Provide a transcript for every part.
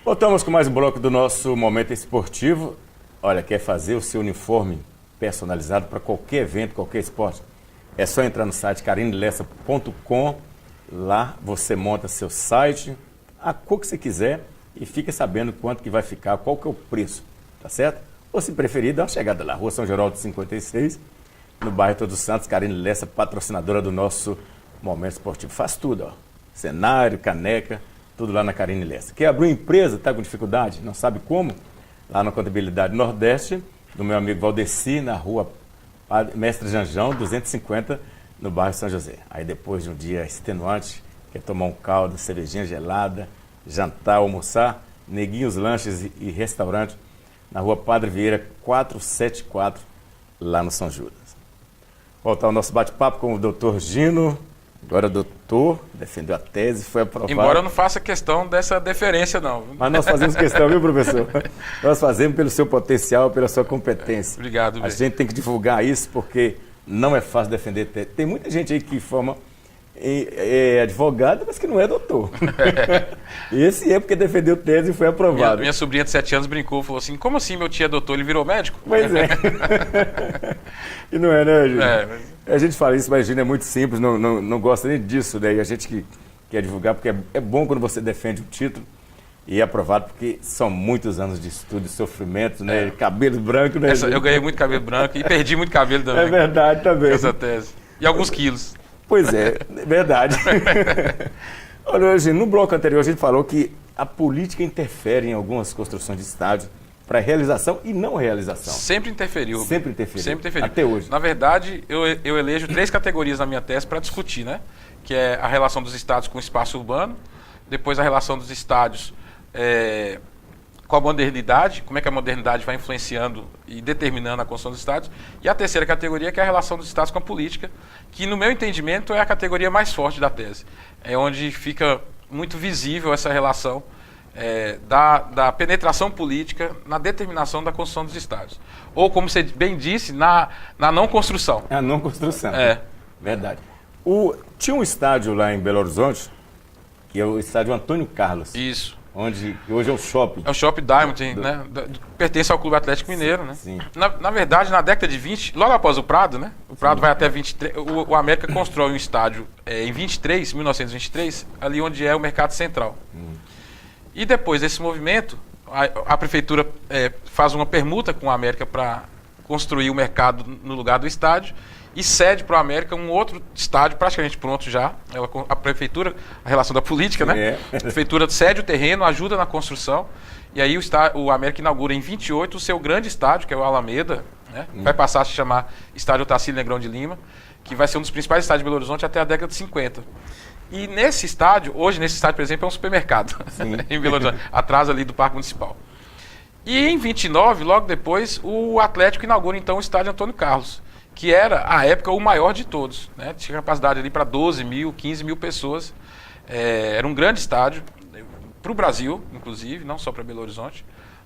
Voltamos com mais um bloco do nosso Momento Esportivo. Olha, quer fazer o seu uniforme personalizado para qualquer evento, qualquer esporte? É só entrar no site carinelessa.com. Lá você monta seu site, a cor que você quiser e fica sabendo quanto que vai ficar, qual que é o preço, tá certo? Ou se preferir, dá uma chegada lá, Rua São Geraldo 56, no bairro Todos Santos. Carine Lessa, patrocinadora do nosso Momento Esportivo. Faz tudo, ó. Cenário, caneca, tudo lá na Carine Lessa. Quer abrir uma empresa, está com dificuldade, não sabe como? Lá na Contabilidade Nordeste, do meu amigo Valdeci, na rua Mestre Janjão, 250, no bairro São José. Aí depois de um dia extenuante, quer tomar um caldo, cervejinha gelada, jantar, almoçar, Neguinhos Lanches e Restaurante, na rua Padre Vieira, 474, lá no São Judas. Voltar ao nosso bate-papo com o doutor Gino. Agora doutor, defendeu a tese, foi aprovado. Embora eu não faça questão dessa deferência, não. Mas nós fazemos questão, viu, professor? Nós fazemos pelo seu potencial, pela sua competência. Obrigado. A gente tem que divulgar isso porque não é fácil defender tese. Tem muita gente aí que forma advogado, mas que não é doutor. Esse é porque defendeu tese e foi aprovado. Minha sobrinha de 7 anos brincou, falou assim, como assim meu tio é doutor, ele virou médico? Pois é. E não é, né, Gino? A gente fala isso, mas Gino é muito simples, não gosta nem disso, né? E a gente que quer divulgar, porque é bom quando você defende o título e é aprovado, porque são muitos anos de estudo e sofrimento, né? Cabelo branco, né? Eu ganhei muito cabelo branco e perdi muito cabelo também. É verdade também. Essa tese. E alguns quilos. Pois é, verdade. Olha, Gino, no bloco anterior a gente falou que a política interfere em algumas construções de estádio para realização e não realização. Sempre interferiu. Sempre interferiu. Sempre interferiu. Até hoje. Na verdade, eu elejo 3 categorias na minha tese para discutir, né? Que é a relação dos estádios com o espaço urbano, depois a relação dos estádios com a modernidade, como é que a modernidade vai influenciando e determinando a construção dos estádios, e a terceira categoria, que é a relação dos estádios com a política, que no meu entendimento é a categoria mais forte da tese. É onde fica muito visível essa relação da penetração política na determinação da construção dos estádios. Ou, como você bem disse, na não construção. A não construção. É. Verdade. Tinha um estádio lá em Belo Horizonte, que é o estádio Antônio Carlos. Isso. Onde hoje é o shopping. É o Shopping Diamond, né? Pertence ao Clube Atlético Mineiro, né? Sim. Na verdade, na década de 20, logo após o Prado, né? O Prado vai até 23. O América constrói um estádio em 1923, ali onde é o Mercado Central. E depois desse movimento, a prefeitura faz uma permuta com a América para construir o mercado no lugar do estádio e cede para o América um outro estádio praticamente pronto já. A prefeitura, a relação da política, né? A prefeitura cede o terreno, ajuda na construção, e aí o América inaugura em 28 o seu grande estádio, que é o Alameda, né? Vai passar a se chamar Estádio Otacílio Negrão de Lima, que vai ser um dos principais estádios de Belo Horizonte até a década de 50. E nesse estádio, hoje nesse estádio, por exemplo, é um supermercado em Belo Horizonte, atrás ali do Parque Municipal. E em 29, logo depois, o Atlético inaugura então o estádio Antônio Carlos, que era, à época, o maior de todos, né? Tinha capacidade ali para 12 mil, 15 mil pessoas. Era um grande estádio, para o Brasil, inclusive, não só para Belo Horizonte,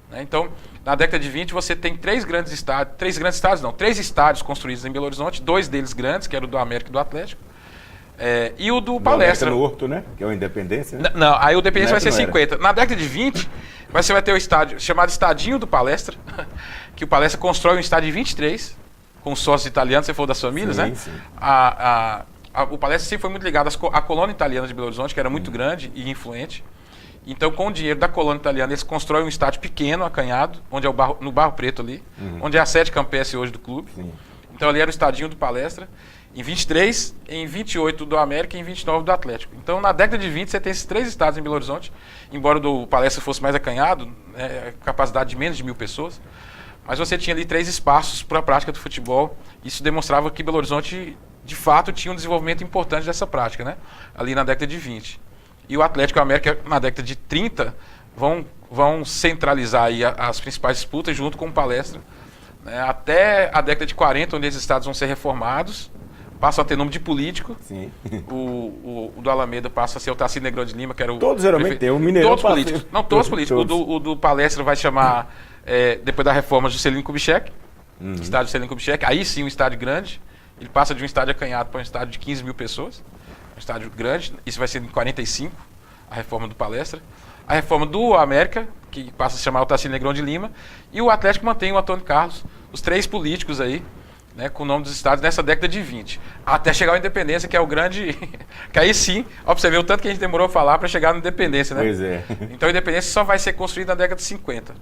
né? Então, na década de 20, você tem 3 estádios construídos em Belo Horizonte, 2 deles grandes, que era o do América e do Atlético, e o do Palestra. No Horto, né? Que é o Independência, né? Não, aí o Independência vai ser 50. Na década de 20, você vai ter o estádio chamado Estadinho do Palestra, que o Palestra constrói um estádio de 23, com sócios italianos, se for das famílias, né? Sim. O Palestra sempre foi muito ligado à colônia italiana de Belo Horizonte, que era muito grande e influente. Então, com o dinheiro da colônia italiana, eles constroem um estádio pequeno, acanhado, onde é no Barro Preto ali, onde é a sede campestre hoje do clube. Sim. Então, ali era o estadinho do Palestra. Em 23, em 28 do América e em 29 do Atlético. Então, na década de 20, você tem esses 3 estádios em Belo Horizonte, embora o do Palestra fosse mais acanhado, capacidade de menos de 1.000 pessoas. Mas você tinha ali 3 espaços para a prática do futebol. Isso demonstrava que Belo Horizonte, de fato, tinha um desenvolvimento importante dessa prática, né? Ali na década de 20. E o Atlético e o América, na década de 30, vão centralizar aí as principais disputas junto com o Palestra, né? Até a década de 40, onde esses estádios vão ser reformados, passam a ter nome de político. Sim. O do Alameda passa a ser o Otacílio Negrão de Lima, que era o... Todos geralmente tem, o Mineirão... Todos políticos. Não, todos políticos. O do Palestra vai chamar... depois da reforma, Juscelino Kubitschek, estádio Juscelino Kubitschek, aí sim um estádio grande, ele passa de um estádio acanhado para um estádio de 15 mil pessoas, um estádio grande, isso vai ser em 45, a reforma do Palestra, a reforma do América, que passa a se chamar o Otacílio Negrão de Lima, e o Atlético mantém o Antônio Carlos, os 3 políticos aí, né, com o nome dos estados nessa década de 20, até chegar à independência, que é o grande... que aí sim, ó, pra você ver o tanto que a gente demorou a falar para chegar na independência, né? Pois é. Então a independência só vai ser construída na década de 50,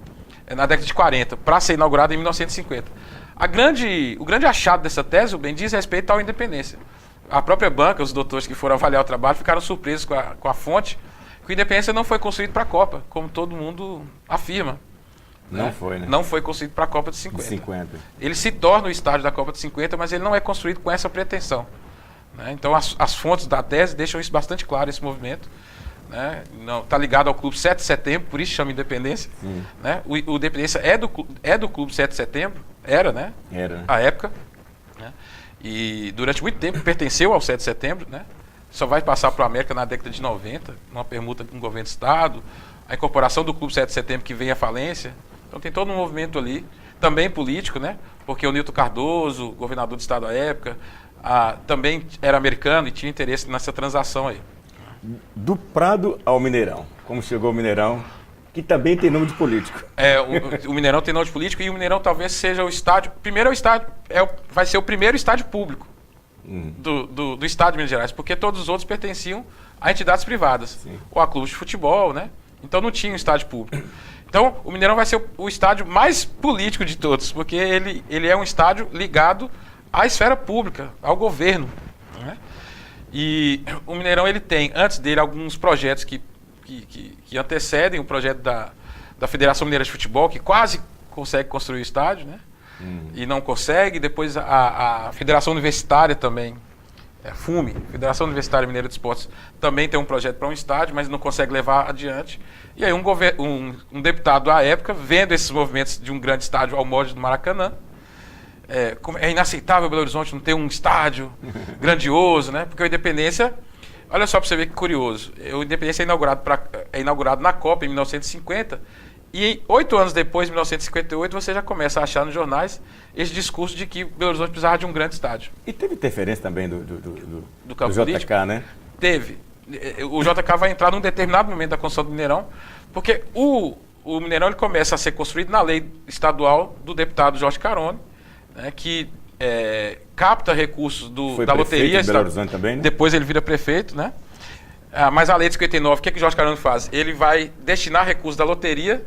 na década de 40, para ser inaugurada em 1950. O grande achado dessa tese, o bem diz respeito à independência. A própria banca, os doutores que foram avaliar o trabalho, ficaram surpresos com a fonte, que a independência não foi construída para a Copa, como todo mundo afirma. Não foi, né? Não foi construído para a Copa de 50. 50. Ele se torna o estádio da Copa de 50, mas ele não é construído com essa pretensão. Né? Então as fontes da tese deixam isso bastante claro, esse movimento. Está ligado ao Clube 7 de Setembro, por isso chama Independência. Né? O Independência é do Clube 7 de Setembro, era, né? Era. A época. Né? E durante muito tempo pertenceu ao 7 de Setembro, né? Só vai passar para o América na década de 90, numa permuta com o governo do Estado, a incorporação do Clube 7 de Setembro que vem à falência. Então tem todo um movimento ali, também político, né? Porque o Nilton Cardoso, governador do Estado à época, também era americano e tinha interesse nessa transação aí. Do Prado ao Mineirão. Como chegou o Mineirão, que também tem nome de político. O Mineirão tem nome de político e o Mineirão talvez seja o estádio... Primeiro é o estádio, vai ser o primeiro estádio público do Estado de Minas Gerais, porque todos os outros pertenciam a entidades privadas, sim, ou a clubes de futebol, né? Então não tinha um estádio público. Então o Mineirão vai ser o estádio mais político de todos, porque ele é um estádio ligado à esfera pública, ao governo, né? E o Mineirão ele tem, antes dele, alguns projetos que antecedem o projeto da Federação Mineira de Futebol, que quase consegue construir o estádio, né? E não consegue. Depois a Federação Universitária também, FUME, Federação Universitária Mineira de Esportes, também tem um projeto para um estádio, mas não consegue levar adiante. E aí um deputado à época, vendo esses movimentos de um grande estádio ao molde do Maracanã, é inaceitável Belo Horizonte não ter um estádio grandioso, né? Porque a Independência, olha só para você ver que curioso, o Independência é inaugurado na Copa em 1950, e 8 anos depois, em 1958, você já começa a achar nos jornais esse discurso de que Belo Horizonte precisava de um grande estádio. E teve interferência também do campo JK, político, né? Teve. O JK vai entrar num determinado momento da construção do Mineirão, porque o Mineirão ele começa a ser construído na lei estadual do deputado Jorge Carone, né, que capta recursos da loteria. De Belo Horizonte também, né? Depois ele vira prefeito, né? Mas a lei de 59, o que Jorge Carone faz? Ele vai destinar recursos da loteria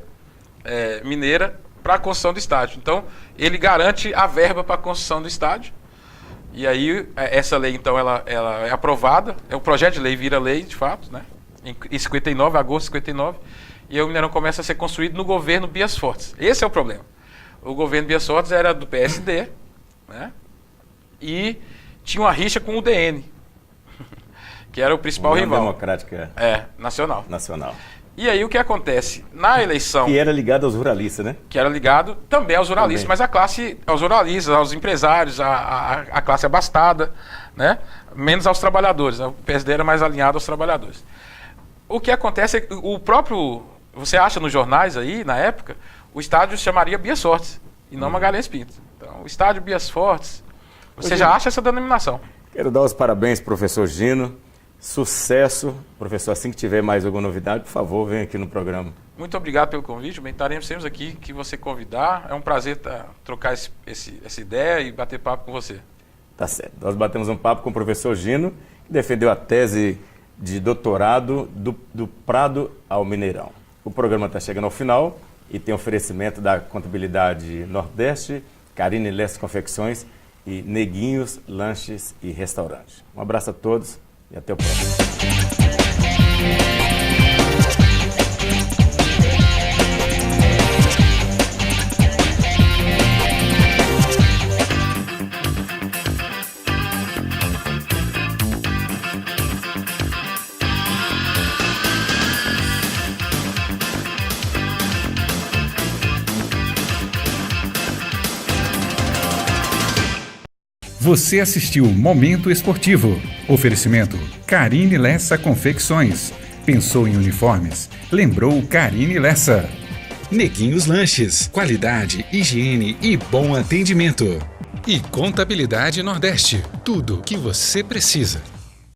mineira para a construção do estádio. Então, ele garante a verba para a construção do estádio. E aí, essa lei, então, ela é aprovada. O projeto de lei vira lei, de fato, né? Em 59, agosto de 59. E aí o Mineirão começa a ser construído no governo Bias Fortes. Esse é o problema. O governo Bias Fortes era do PSD, né? E tinha uma rixa com o DN, que era o principal União rival. Democrática. Nacional. E aí o que acontece? Na eleição... Que era ligado aos ruralistas, né? Que era ligado também aos ruralistas, mas aos ruralistas, aos empresários, a classe abastada, né? Menos aos trabalhadores. O PSD era mais alinhado aos trabalhadores. O que acontece é que o próprio... Você acha nos jornais aí, na época, o estádio se chamaria Bias Fortes, e não Magalhães Pinto. Então, o estádio Bias Fortes, você já acha essa denominação. Quero dar os parabéns, professor Gino. Sucesso. Professor, assim que tiver mais alguma novidade, por favor, venha aqui no programa. Muito obrigado pelo convite. Bem, estaremos sempre aqui que você convidar. É um prazer trocar essa ideia e bater papo com você. Tá certo. Nós batemos um papo com o professor Gino, que defendeu a tese de doutorado do Prado ao Mineirão. O programa está chegando ao final e tem oferecimento da Contabilidade Nordeste, Carine Lessa Confecções e Neguinhos Lanches e Restaurantes. Um abraço a todos e até o próximo. Você assistiu Momento Esportivo. Oferecimento Carine Lessa Confecções. Pensou em uniformes? Lembrou Carine Lessa. Neguinhos Lanches. Qualidade, higiene e bom atendimento. E Contabilidade Nordeste. Tudo o que você precisa.